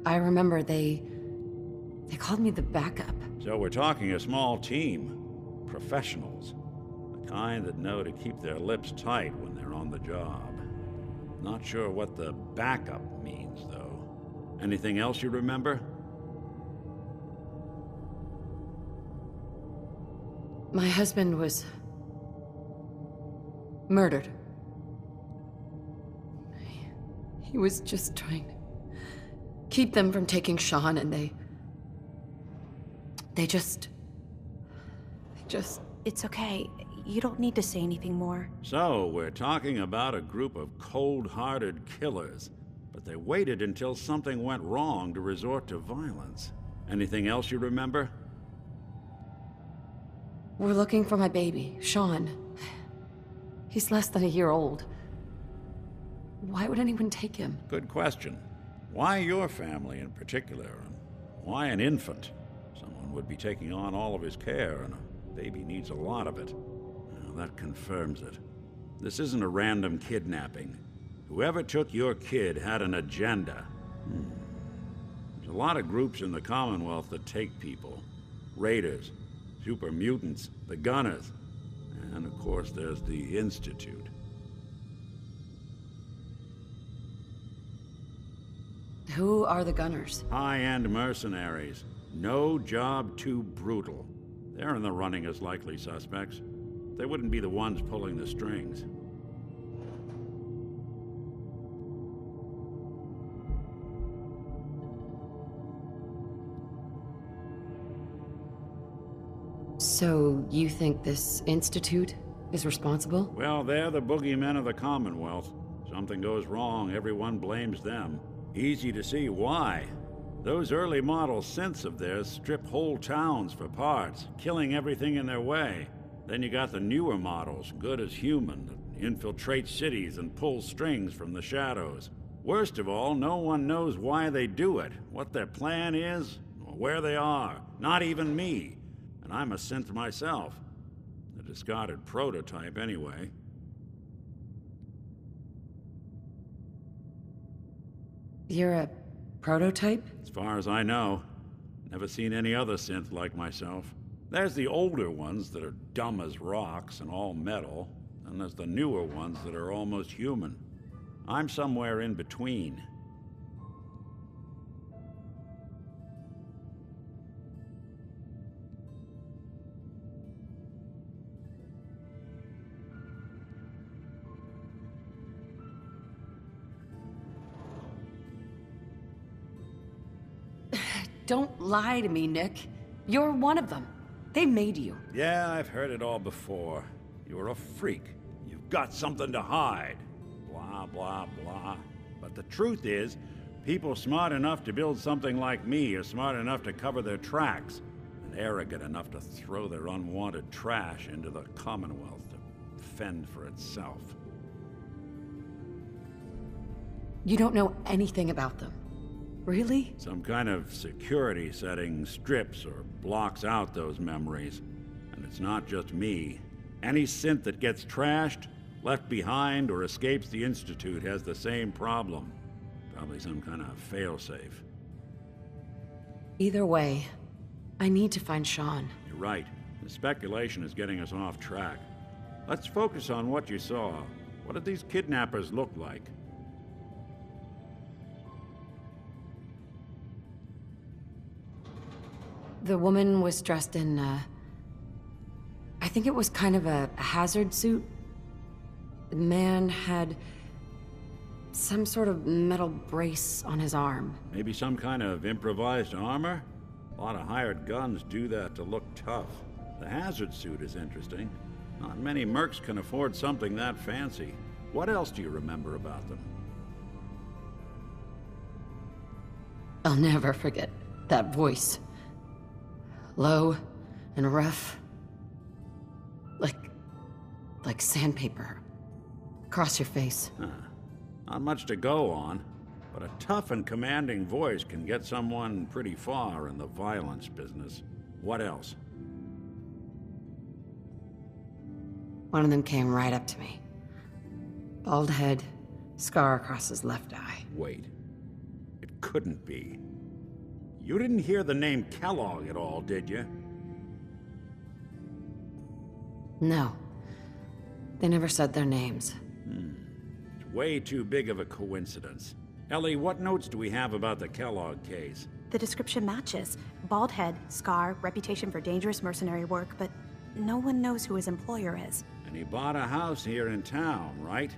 I remember they called me the backup. So we're talking a small team. Professionals. The kind that know to keep their lips tight when they're on the job. Not sure what the backup means, though. Anything else you remember? My husband was murdered. He was just trying to keep them from taking Sean, and they just... It's okay. You don't need to say anything more. So, we're talking about a group of cold-hearted killers, but they waited until something went wrong to resort to violence. Anything else you remember? We're looking for my baby, Sean. He's less than a year old. Why would anyone take him? Good question. Why your family in particular? And why an infant? Someone would be taking on all of his care, and a baby needs a lot of it. Well, that confirms it. This isn't a random kidnapping. Whoever took your kid had an agenda. There's a lot of groups in the Commonwealth that take people. Raiders, super mutants, the Gunners, and of course there's the Institute. Who are the Gunners? High-end mercenaries. No job too brutal. They're in the running as likely suspects. They wouldn't be the ones pulling the strings. So, you think this Institute is responsible? Well, they're the boogeymen of the Commonwealth. Something goes wrong, everyone blames them. Easy to see why. Those early model synths of theirs strip whole towns for parts, killing everything in their way. Then you got the newer models, good as human, that infiltrate cities and pull strings from the shadows. Worst of all, no one knows why they do it, what their plan is, or where they are. Not even me. And I'm a synth myself. A discarded prototype, anyway. You're a prototype? As far as I know. Never seen any other synth like myself. There's the older ones that are dumb as rocks and all metal, and there's the newer ones that are almost human. I'm somewhere in between. Don't lie to me, Nick. You're one of them. They made you. Yeah, I've heard it all before. You're a freak. You've got something to hide. Blah, blah, blah. But the truth is, people smart enough to build something like me are smart enough to cover their tracks, and arrogant enough to throw their unwanted trash into the Commonwealth to fend for itself. You don't know anything about them. Really? Some kind of security setting strips or blocks out those memories. And it's not just me. Any synth that gets trashed, left behind, or escapes the Institute has the same problem. Probably some kind of failsafe. Either way, I need to find Sean. You're right. The speculation is getting us off track. Let's focus on what you saw. What did these kidnappers look like? The woman was dressed in, I think it was kind of a hazard suit. The man had some sort of metal brace on his arm. Maybe some kind of improvised armor? A lot of hired guns do that to look tough. The hazard suit is interesting. Not many mercs can afford something that fancy. What else do you remember about them? I'll never forget that voice. Low and rough. Like sandpaper. Across your face. Huh. Not much to go on, but a tough and commanding voice can get someone pretty far in the violence business. What else? One of them came right up to me. Bald head, scar across his left eye. Wait. It couldn't be. You didn't hear the name Kellogg at all, did you? No. They never said their names. It's way too big of a coincidence. Ellie, what notes do we have about the Kellogg case? The description matches. Bald head, scar, reputation for dangerous mercenary work, but no one knows who his employer is. And he bought a house here in town, right?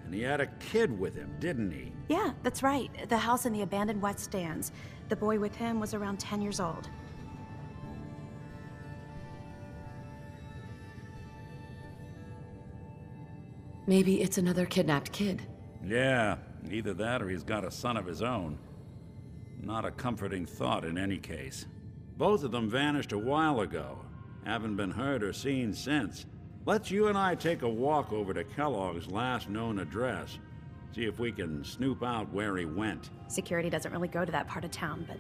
And he had a kid with him, didn't he? Yeah, that's right. The house in the abandoned West Stands. The boy with him was around 10 years old. Maybe it's another kidnapped kid. Yeah, either that or he's got a son of his own. Not a comforting thought in any case. Both of them vanished a while ago. Haven't been heard or seen since. Let's you and I take a walk over to Kellogg's last known address. See if we can snoop out where he went. Security doesn't really go to that part of town, but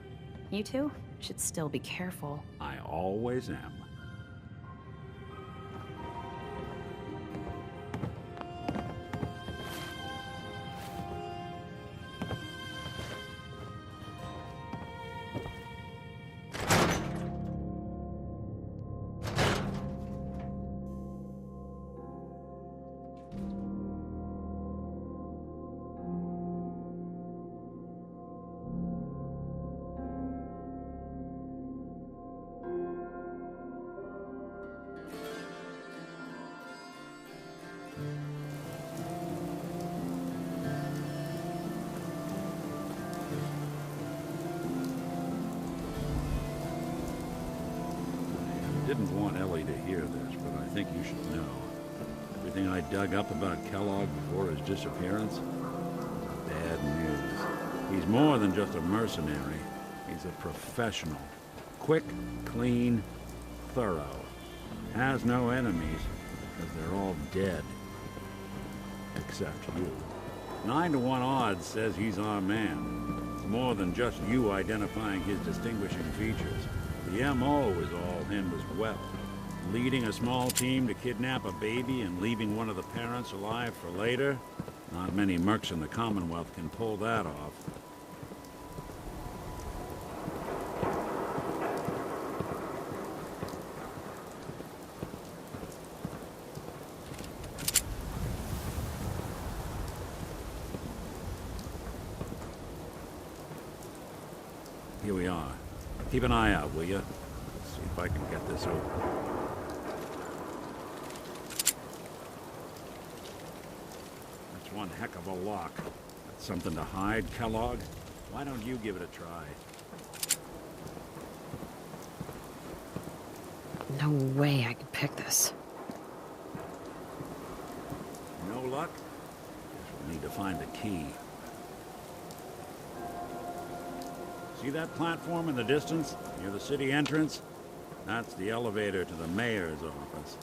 you two should still be careful. I always am. I didn't want Ellie to hear this, but I think you should know. Everything I dug up about Kellogg before his disappearance? Bad news. He's more than just a mercenary. He's a professional. Quick, clean, thorough. Has no enemies, because they're all dead. Except you. 9 to 1 odds says he's our man. It's more than just you identifying his distinguishing features. The M.O. is all him as well. Leading a small team to kidnap a baby and leaving one of the parents alive for later? Not many mercs in the Commonwealth can pull that off. Here we are. Keep an eye out, will you? See if I can get this open. That's one heck of a lock. That's something to hide, Kellogg? Why don't you give it a try? No way I could pick this. No luck? Guess we'll need to find the key. See that platform in the distance, near the city entrance? That's the elevator to the mayor's office.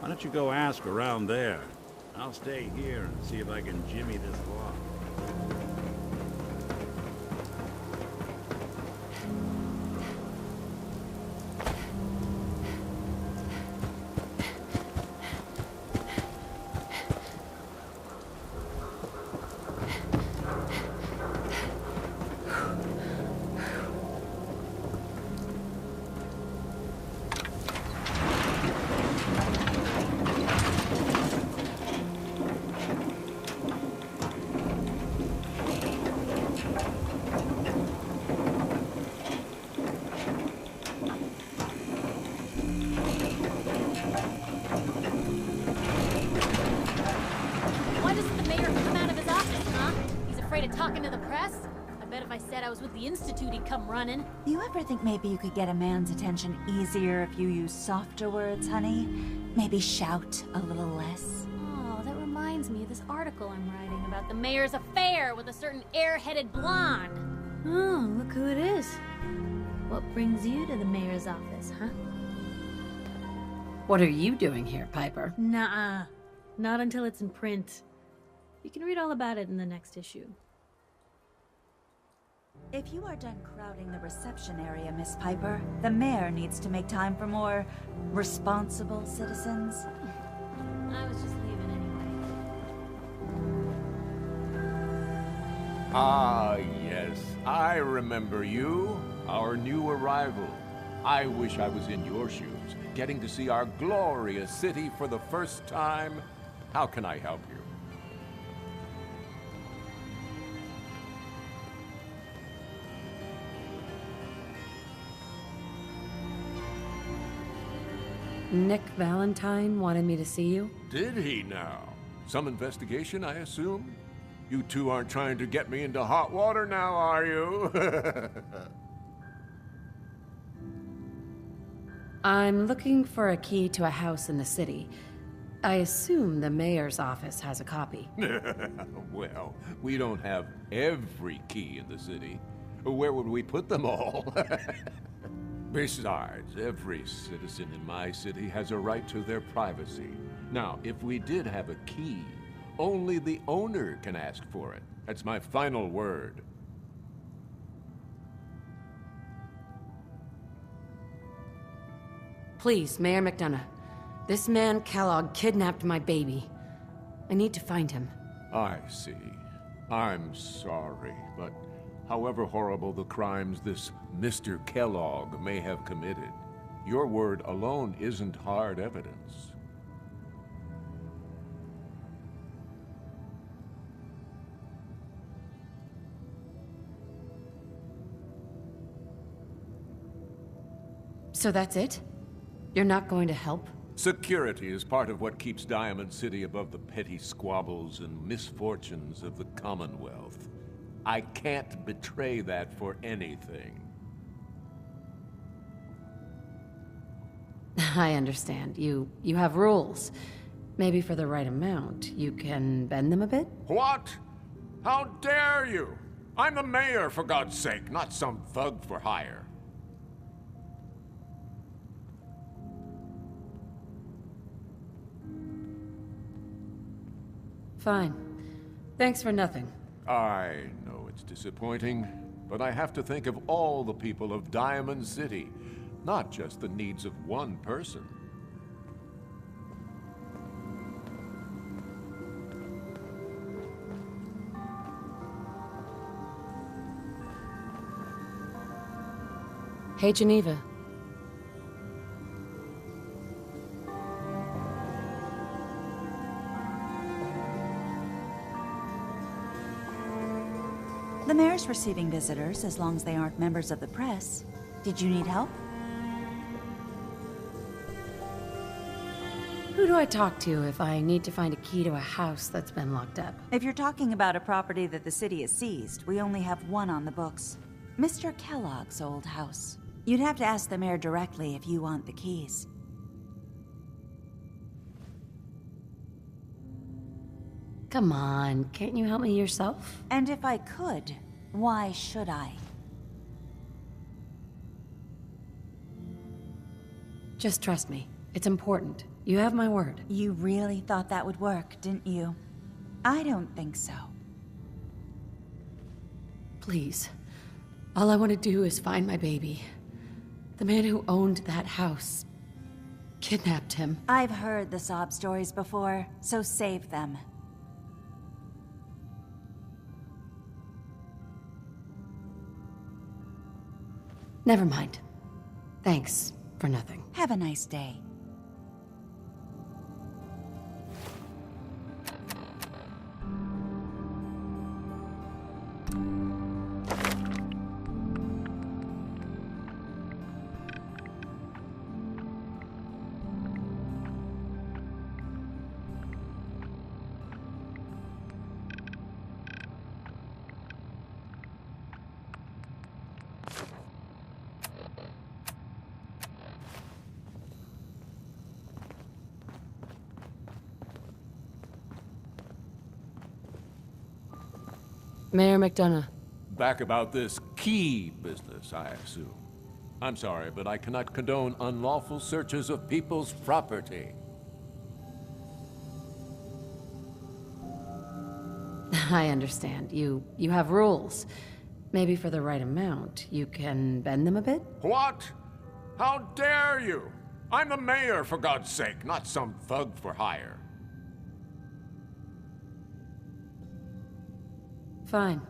Why don't you go ask around there? I'll stay here and see if I can jimmy this lock. Talking to the press? I bet if I said I was with the Institute, he'd come running. You ever think maybe you could get a man's attention easier if you use softer words, honey? Maybe shout a little less? Oh, that reminds me of this article I'm writing about the mayor's affair with a certain air-headed blonde. Oh, look who it is. What brings you to the mayor's office, huh? What are you doing here, Piper? Nuh-uh. Not until it's in print. You can read all about it in the next issue. If you are done crowding the reception area, Miss Piper, the mayor needs to make time for more responsible citizens. I was just leaving anyway. Ah, yes. Yes, I remember you, our new arrival. I wish I was in your shoes, getting to see our glorious city for the first time. How can I help you? Nick Valentine wanted me to see you? Did he now? Some investigation, I assume? You two aren't trying to get me into hot water now, are you? I'm looking for a key to a house in the city. I assume the mayor's office has a copy. Well, we don't have every key in the city. Where would we put them all? Besides, every citizen in my city has a right to their privacy. Now, if we did have a key, only the owner can ask for it. That's my final word. Please, Mayor McDonough. This man Kellogg kidnapped my baby. I need to find him. I see. I'm sorry, but however horrible the crimes this Mr. Kellogg may have committed, your word alone isn't hard evidence. So that's it? You're not going to help? Security is part of what keeps Diamond City above the petty squabbles and misfortunes of the Commonwealth. I can't betray that for anything. I understand. You have rules. Maybe for the right amount, you can bend them a bit? What? How dare you? I'm the mayor, for God's sake, not some thug for hire. Fine. Thanks for nothing. I know it's disappointing, but I have to think of all the people of Diamond City, not just the needs of one person. Hey, Geneva. The mayor's receiving visitors as long as they aren't members of the press. Did you need help? Who do I talk to if I need to find a key to a house that's been locked up? If you're talking about a property that the city has seized, we only have one on the books. Mr. Kellogg's old house. You'd have to ask the mayor directly if you want the keys. Come on, can't you help me yourself? And if I could, why should I? Just trust me. It's important. You have my word. You really thought that would work, didn't you? I don't think so. Please. All I want to do is find my baby. The man who owned that house kidnapped him. I've heard the sob stories before, so save them. Never mind. Thanks for nothing. Have a nice day. Mayor McDonough. Back about this key business, I assume. I'm sorry, but I cannot condone unlawful searches of people's property. I understand. You have rules. Maybe for the right amount, you can bend them a bit? What? How dare you? I'm the mayor, for God's sake, not some thug for hire. Fine.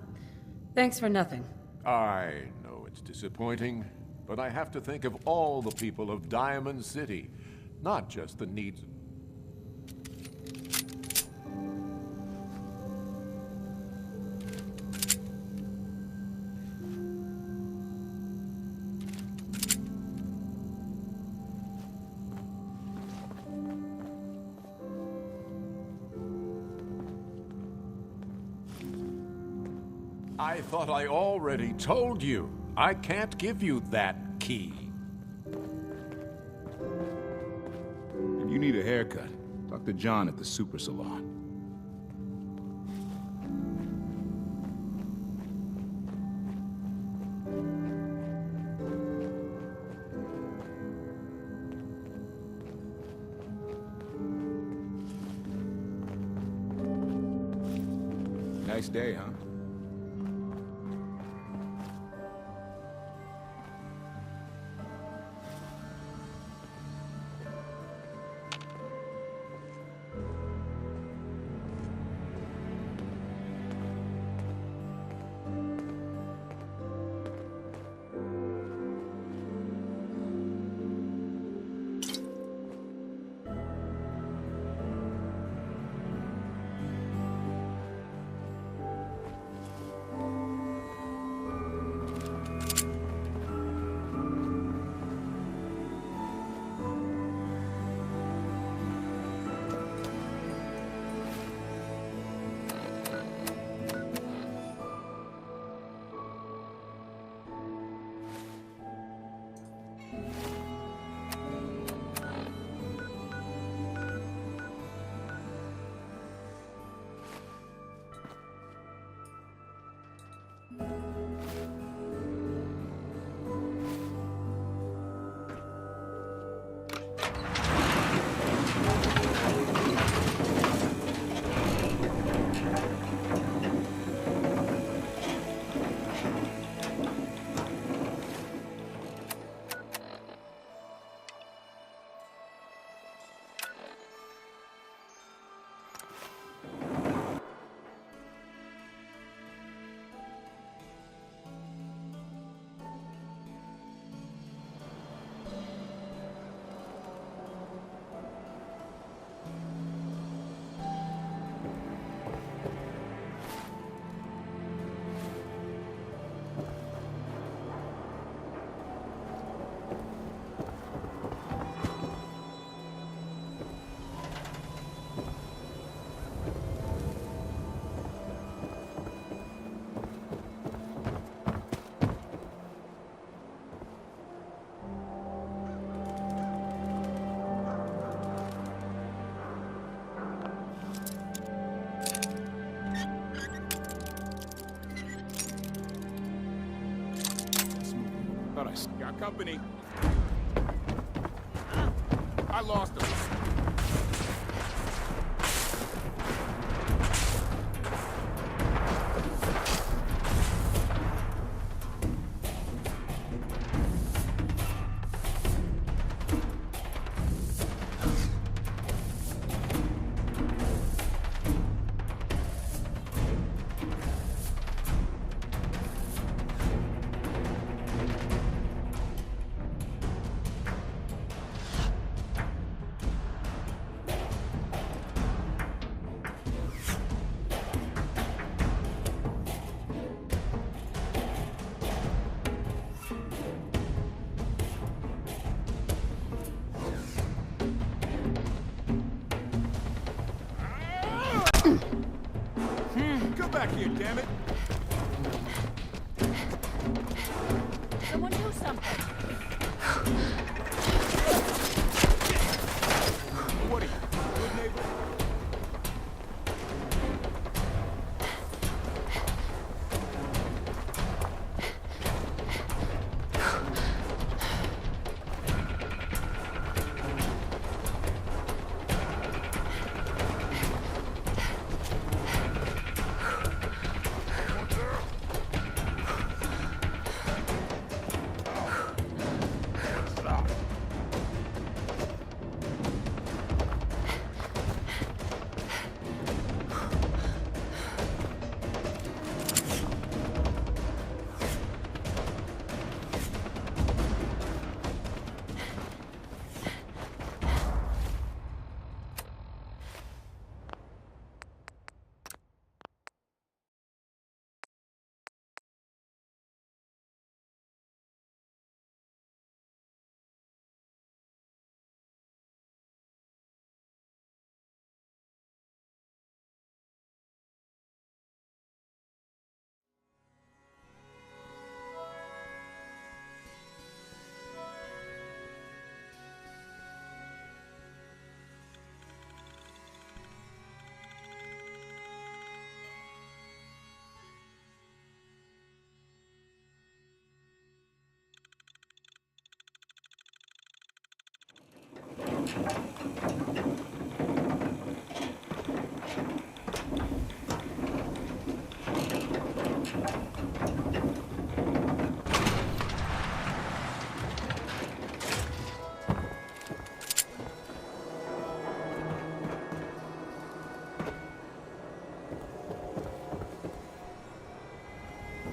Thanks for nothing. I know it's disappointing, but I have to think of all the people of Diamond City, not just the needs. I thought I already told you. I can't give you that key. If you need a haircut, talk to John at the Super Salon. Nice day, huh? Got company. I lost him. Come back here, damn it! Someone do something. What are you, good neighbor?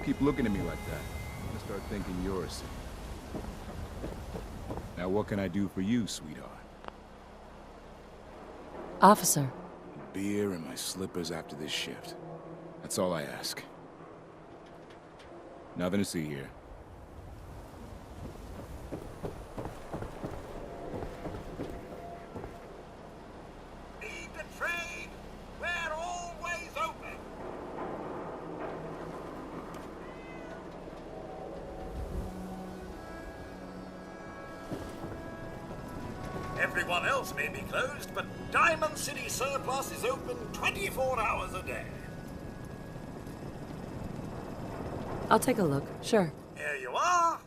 Keep looking at me like that. I'm gonna start thinking you're a city. Now what can I do for you, sweetheart? Officer. Beer and my slippers after this shift. That's all I ask. Nothing to see here. Need the train? We're always open. Everyone else may be closed, but Diamond City Surplus is open 24 hours a day. I'll take a look, sure. Here you are.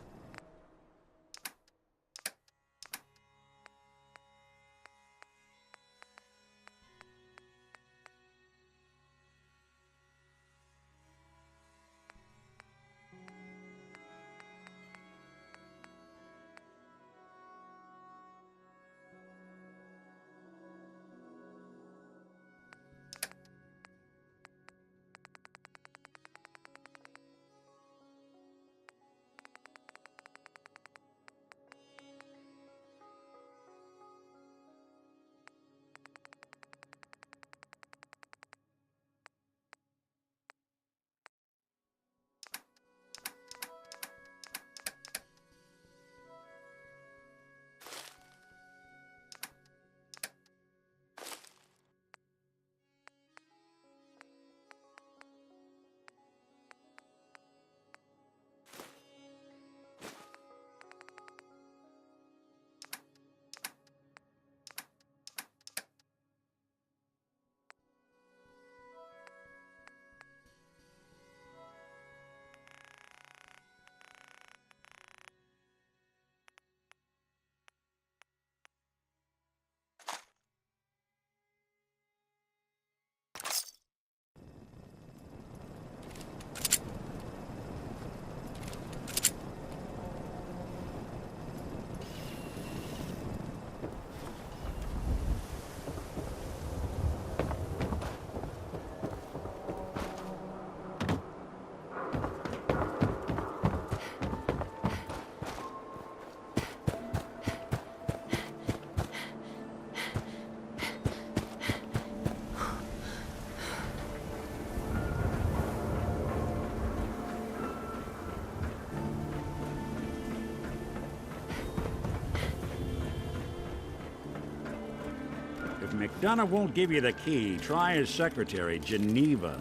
If McDonough won't give you the key, try his secretary, Geneva.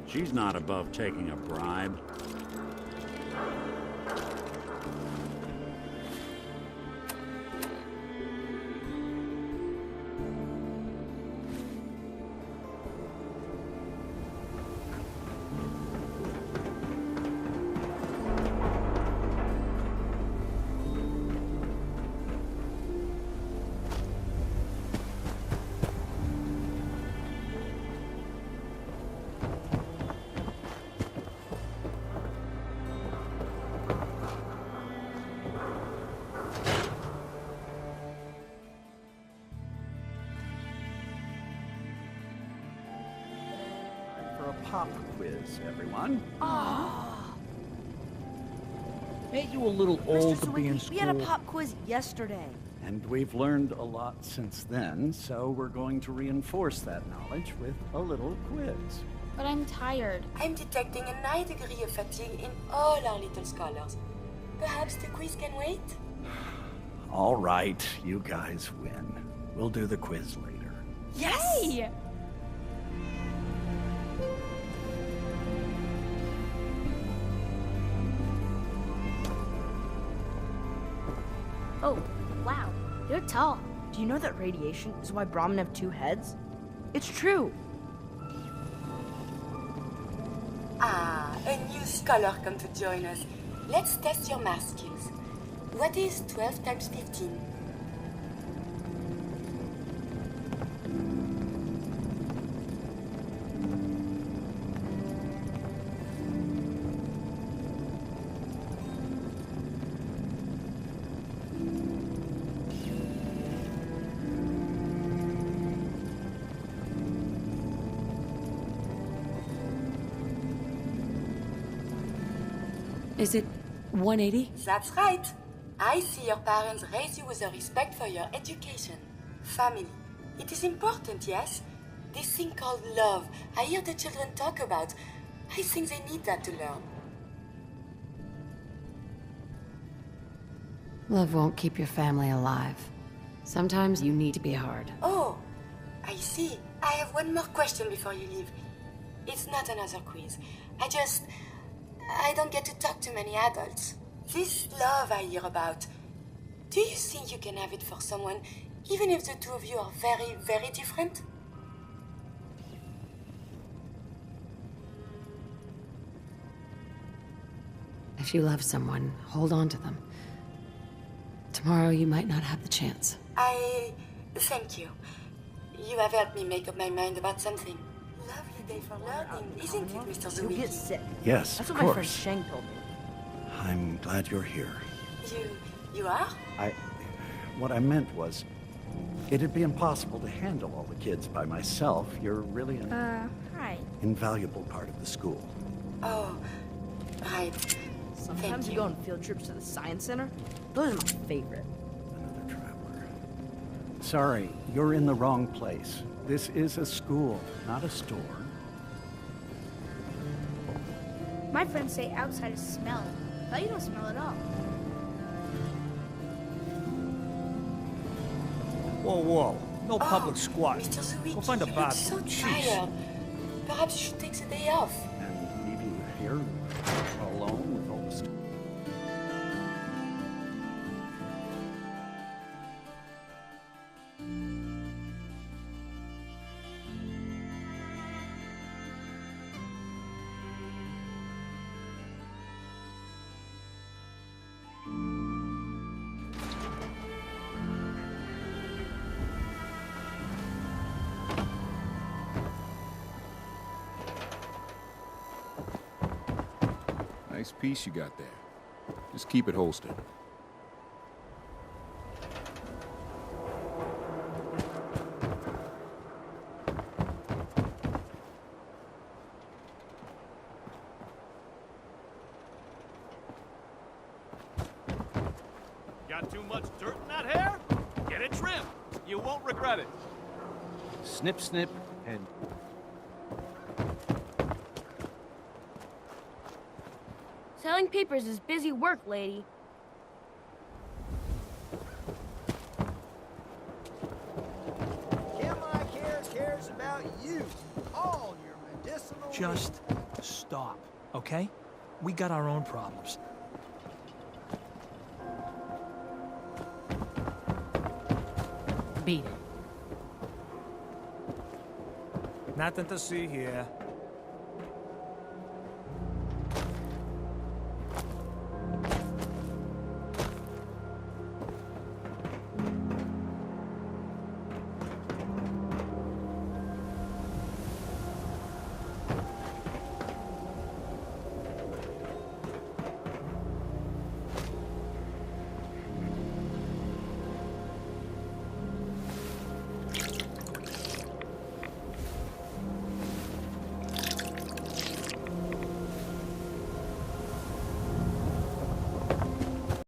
She's not above taking a bribe. Pop quiz, everyone. Ain't you a little old to be in school? We had a pop quiz yesterday. And we've learned a lot since then, so we're going to reinforce that knowledge with a little quiz. But I'm tired. I'm detecting a high degree of fatigue in all our little scholars. Perhaps the quiz can wait? All right, you guys win. We'll do the quiz later. Yes! Yay! Oh, wow. You're tall. Do you know that radiation is why Brahmin have two heads? It's true. Ah, a new scholar come to join us. Let's test your math skills. What is 12 times 15? Is it 180? That's right. I see your parents raise you with a respect for your education. Family. It is important, yes? This thing called love, I hear the children talk about. I think they need that to learn. Love won't keep your family alive. Sometimes you need to be hard. Oh, I see. I have one more question before you leave. It's not another quiz. I don't get to talk to many adults. This love I hear about, do you think you can have it for someone, even if the two of you are very, very different? If you love someone, hold on to them. Tomorrow you might not have the chance. Thank you. You have helped me make up my mind about something. Lovely day for learning, isn't it, Mr. You'll Zwicky? get sick. Yes, That's of what my friend course. Shang told me. I'm glad you're here. You are? What I meant was, it'd be impossible to handle all the kids by myself. You're really an Hi. invaluable part of the school. Oh, right. Sometimes you go on field trips to the science center. Those are my favorite. Another traveler. Sorry, you're in the wrong place. This is a school, not a store. My friends say outsiders smell. But you don't smell at all. Whoa, whoa. No public squat. Mr. Zwicky, Go find a you look bathroom. so Jeez. tired. Perhaps you should take the day off. And leave you here alone with all this. Nice piece you got there. Just keep it holstered. Got too much dirt in that hair? Get it trimmed. You won't regret it. Snip, snip, and... Selling papers is busy work, lady. Chemicare cares about you. All your medicinal... Just stop, okay? We got our own problems. Beat it. Nothing to see here.